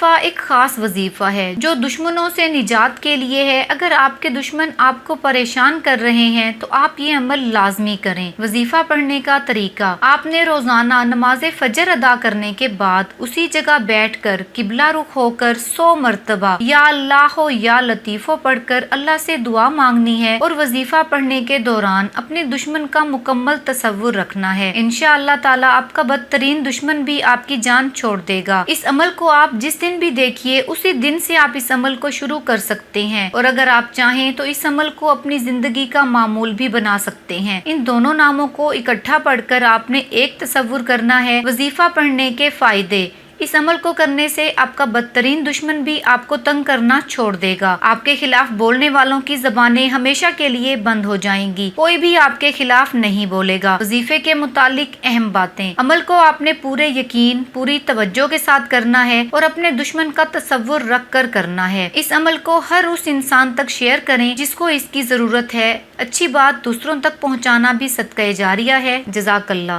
وظیفہ ایک خاص وظیفہ ہے جو دشمنوں سے نجات کے لیے ہے۔ اگر آپ کے دشمن آپ کو پریشان کر رہے ہیں تو آپ یہ عمل لازمی کریں۔ وظیفہ پڑھنے کا طریقہ: آپ نے روزانہ نماز فجر ادا کرنے کے بعد اسی جگہ بیٹھ کر قبلہ رخ ہو کر 100 مرتبہ یا اللہ یا لطیف پڑھ کر اللہ سے دعا مانگنی ہے، اور وظیفہ پڑھنے کے دوران اپنے دشمن کا مکمل تصور رکھنا ہے۔ انشاءاللہ تعالی آپ کا بدترین دشمن بھی آپ کی جان چھوڑ دے گا۔ اس عمل کو آپ جس دن بھی دیکھیے اسی دن سے آپ اس عمل کو شروع کر سکتے ہیں، اور اگر آپ چاہیں تو اس عمل کو اپنی زندگی کا معمول بھی بنا سکتے ہیں۔ ان دونوں ناموں کو اکٹھا پڑھ کر آپ نے ایک تصور کرنا ہے۔ وظیفہ پڑھنے کے فائدے: اس عمل کو کرنے سے آپ کا بدترین دشمن بھی آپ کو تنگ کرنا چھوڑ دے گا۔ آپ کے خلاف بولنے والوں کی زبانیں ہمیشہ کے لیے بند ہو جائیں گی، کوئی بھی آپ کے خلاف نہیں بولے گا۔ وظیفے کے متعلق اہم باتیں: عمل کو آپ نے پورے یقین، پوری توجہ کے ساتھ کرنا ہے اور اپنے دشمن کا تصور رکھ کر کرنا ہے۔ اس عمل کو ہر اس انسان تک شیئر کریں جس کو اس کی ضرورت ہے۔ اچھی بات دوسروں تک پہنچانا بھی صدقہ جاریہ ہے۔ جزاک اللہ۔